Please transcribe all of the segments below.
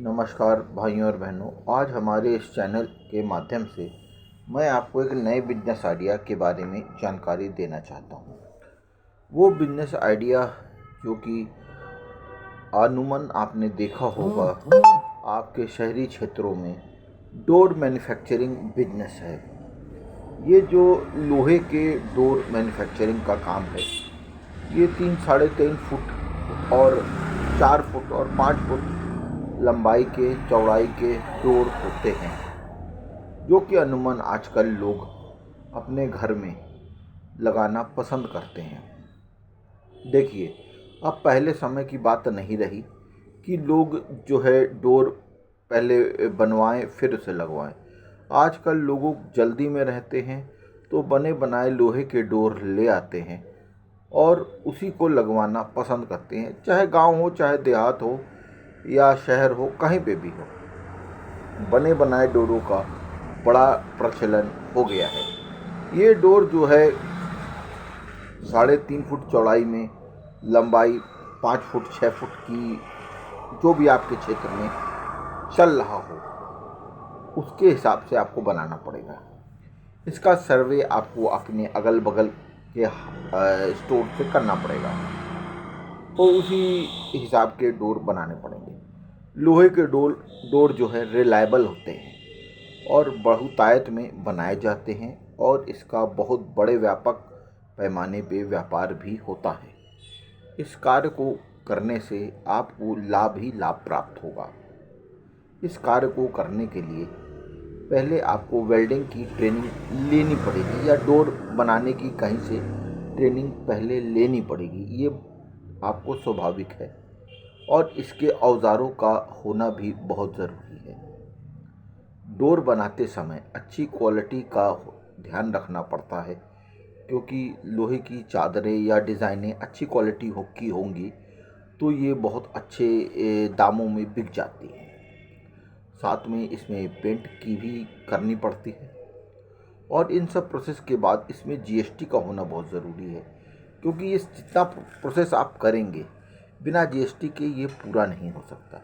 नमस्कार भाइयों और बहनों। आज हमारे इस चैनल के माध्यम से मैं आपको एक नए बिजनेस आइडिया के बारे में जानकारी देना चाहता हूँ। वो बिजनेस आइडिया जो कि अमूमन आपने देखा होगा आपके शहरी क्षेत्रों में, डोर मैन्युफैक्चरिंग बिजनेस है। ये जो लोहे के डोर मैन्युफैक्चरिंग का काम है, ये 3-3.5 फुट और 4 फुट और 5 फुट लंबाई के चौड़ाई के डोर होते हैं, जो कि अमूमन आजकल लोग अपने घर में लगाना पसंद करते हैं। देखिए, अब पहले समय की बात नहीं रही कि लोग जो है डोर पहले बनवाएं फिर उसे लगवाएं। आजकल लोगों जल्दी में रहते हैं तो बने बनाए लोहे के डोर ले आते हैं और उसी को लगवाना पसंद करते हैं, चाहे गांव हो, चाहे देहात हो या शहर हो, कहीं पे भी हो। बने बनाए डोरों का बड़ा प्रचलन हो गया है। ये डोर जो है 3.5 फुट चौड़ाई में, लंबाई 5 फुट 6 फुट की, जो भी आपके क्षेत्र में चल रहा हो उसके हिसाब से आपको बनाना पड़ेगा। इसका सर्वे आपको अपने अगल बगल के स्टोर से करना पड़ेगा तो उसी हिसाब के डोर बनाने पड़ेंगे। लोहे के डोर जो है रिलायबल होते हैं और बहुतायत में बनाए जाते हैं और इसका बहुत बड़े व्यापक पैमाने पे व्यापार भी होता है। इस कार्य को करने से आपको लाभ ही लाभ प्राप्त होगा। इस कार्य को करने के लिए पहले आपको वेल्डिंग की ट्रेनिंग लेनी पड़ेगी या डोर बनाने की कहीं से ट्रेनिंग पहले लेनी पड़ेगी। ये आपको स्वाभाविक है और इसके औजारों का होना भी बहुत ज़रूरी है। डोर बनाते समय अच्छी क्वालिटी का ध्यान रखना पड़ता है, क्योंकि लोहे की चादरें या डिज़ाइनें अच्छी क्वालिटी की होंगी तो ये बहुत अच्छे दामों में बिक जाती हैं। साथ में इसमें पेंट की भी करनी पड़ती है और इन सब प्रोसेस के बाद इसमें जीएसटी का होना बहुत ज़रूरी है, क्योंकि ये जितना प्रोसेस आप करेंगे बिना जीएसटी के ये पूरा नहीं हो सकता।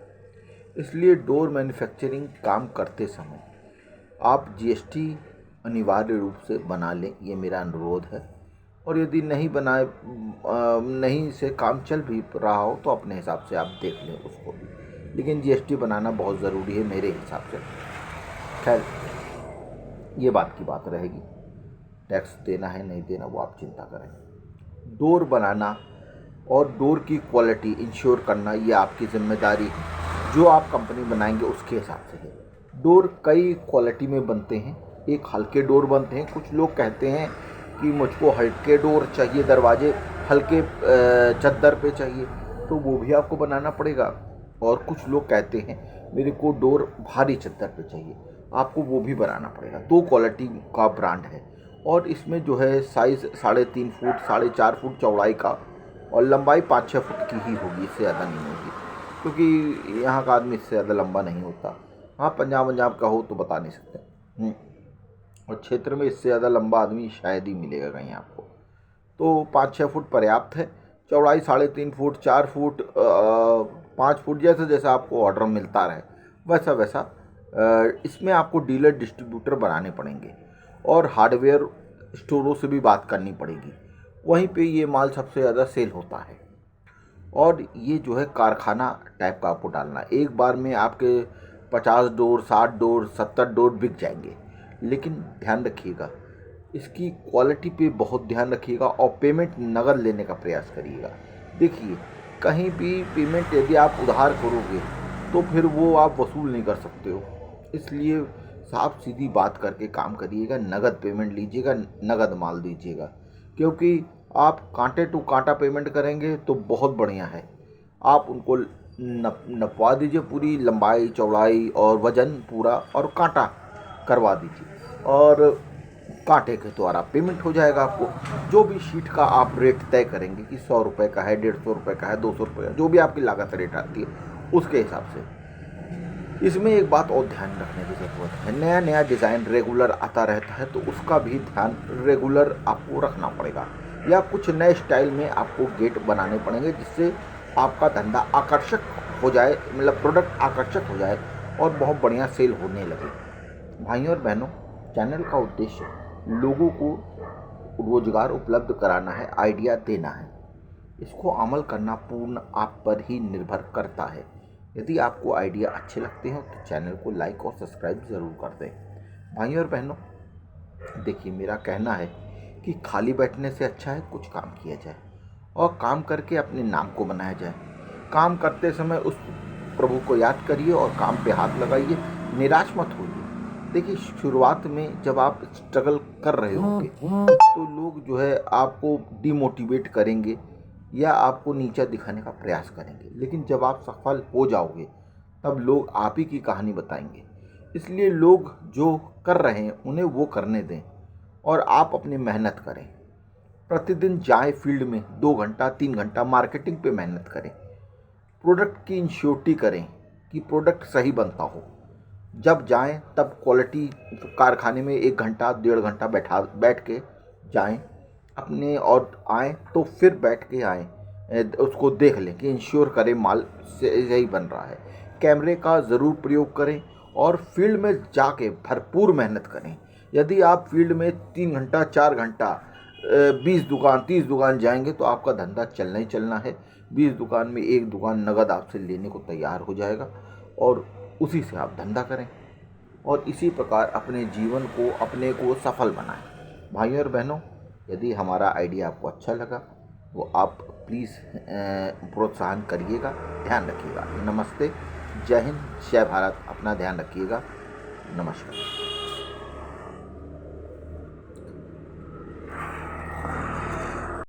इसलिए डोर मैन्युफैक्चरिंग काम करते समय आप जीएसटी अनिवार्य रूप से बना लें, ये मेरा अनुरोध है। और यदि नहीं बनाए नहीं से काम चल भी रहा हो तो अपने हिसाब से आप देख लें उसको भी, लेकिन जीएसटी बनाना बहुत ज़रूरी है मेरे हिसाब से। खैर, ये बात की बात रहेगी। टैक्स देना है नहीं देना वो आप चिंता करें। डोर बनाना और डोर की क्वालिटी इंश्योर करना ये आपकी जिम्मेदारी है। जो आप कंपनी बनाएंगे उसके हिसाब से है। डोर कई क्वालिटी में बनते हैं। एक हल्के डोर बनते हैं। कुछ लोग कहते हैं कि मुझको हल्के डोर चाहिए, दरवाजे हल्के चद्दर पे चाहिए, तो वो भी आपको बनाना पड़ेगा। और कुछ लोग कहते हैं मेरे को डोर भारी चद्दर पे चाहिए, आपको वो भी बनाना पड़ेगा। 2 क्वालिटी का ब्रांड है और इसमें जो है साइज़ 3.5 फुट 4.5 फुट चौड़ाई का और लंबाई 5-6 फुट की ही होगी, इससे ज़्यादा नहीं होगी, क्योंकि यहाँ का आदमी इससे ज़्यादा लंबा नहीं होता। हाँ, पंजाब का हो तो बता नहीं सकते। और क्षेत्र में इससे ज़्यादा लंबा आदमी शायद ही मिलेगा कहीं आपको। तो 5-6 फुट पर्याप्त है। चौड़ाई 3.5 फुट 4 फुट 5 फुट, जैसा जैसा आपको ऑर्डर मिलता रहे वैसा वैसा इसमें आपको डीलर डिस्ट्रीब्यूटर बनाने पड़ेंगे और हार्डवेयर स्टोरों से भी बात करनी पड़ेगी। वहीं पे ये माल सबसे ज़्यादा सेल होता है और ये जो है कारखाना टाइप का आपको डालना। एक बार में आपके 50 डोर 60 डोर 70 डोर बिक जाएंगे, लेकिन ध्यान रखिएगा इसकी क्वालिटी पे बहुत ध्यान रखिएगा और पेमेंट नगद लेने का प्रयास करिएगा। देखिए, कहीं भी पेमेंट यदि आप उधार करोगे तो फिर वो आप वसूल नहीं कर सकते हो। इसलिए साफ सीधी बात करके काम करिएगा, नगद पेमेंट लीजिएगा, नगद माल दीजिएगा, क्योंकि आप कांटे टू कांटा पेमेंट करेंगे तो बहुत बढ़िया है। आप उनको नपवा दीजिए पूरी लंबाई चौड़ाई और वज़न पूरा, और कांटा करवा दीजिए और कांटे के द्वारा पेमेंट हो जाएगा आपको। जो भी शीट का आप रेट तय करेंगे कि 100 रुपये का है, 150 रुपये का है, 200 रुपये का, जो भी आपकी लागत रेट आती है उसके हिसाब से। इसमें एक बात और ध्यान रखने की ज़रूरत है, नया नया डिज़ाइन रेगुलर आता रहता है तो उसका भी ध्यान रेगुलर आपको रखना पड़ेगा, या कुछ नए स्टाइल में आपको गेट बनाने पड़ेंगे जिससे आपका धंधा आकर्षक हो जाए, मतलब प्रोडक्ट आकर्षक हो जाए और बहुत बढ़िया सेल होने लगे। भाइयों और बहनों, चैनल का उद्देश्य लोगों को रोजगार उपलब्ध कराना है, आइडिया देना है। इसको अमल करना पूर्ण आप पर ही निर्भर करता है। यदि आपको आइडिया अच्छे लगते हैं तो चैनल को लाइक और सब्सक्राइब ज़रूर कर दें। भाइयों और बहनों, देखिए, मेरा कहना है कि खाली बैठने से अच्छा है कुछ काम किया जाए और काम करके अपने नाम को बनाया जाए। काम करते समय उस प्रभु को याद करिए और काम पे हाथ लगाइए, निराश मत होइए। देखिए, शुरुआत में जब आप स्ट्रगल कर रहे होंगे तो लोग जो है आपको डिमोटिवेट करेंगे या आपको नीचा दिखाने का प्रयास करेंगे, लेकिन जब आप सफल हो जाओगे तब लोग आप ही की कहानी बताएंगे। इसलिए लोग जो कर रहे हैं उन्हें वो करने दें और आप अपनी मेहनत करें। प्रतिदिन जाएं फील्ड में, 2 घंटा 3 घंटा मार्केटिंग पे मेहनत करें। प्रोडक्ट की इंश्योरिटी करें कि प्रोडक्ट सही बनता हो। जब जाएं तब क्वालिटी कारखाने में 1 घंटा 1.5 घंटा बैठ के जाएं अपने, और आएँ तो फिर बैठ के आएँ, उसको देख लें कि इंश्योर करें माल सही बन रहा है। कैमरे का ज़रूर प्रयोग करें और फील्ड में जाके भरपूर मेहनत करें। यदि आप फील्ड में 3 घंटा 4 घंटा 20 दुकान 30 दुकान जाएंगे तो आपका धंधा चलना ही चलना है। 20 दुकान में एक दुकान नगद आपसे लेने को तैयार हो जाएगा और उसी से आप धंधा करें और इसी प्रकार अपने जीवन को, अपने को सफल बनाएं। भाइयों और बहनों, यदि हमारा आइडिया आपको अच्छा लगा तो आप प्लीज़ प्रोत्साहन करिएगा। ध्यान रखिएगा। नमस्ते, जय हिंद, जय भारत। अपना ध्यान रखिएगा। नमस्कार।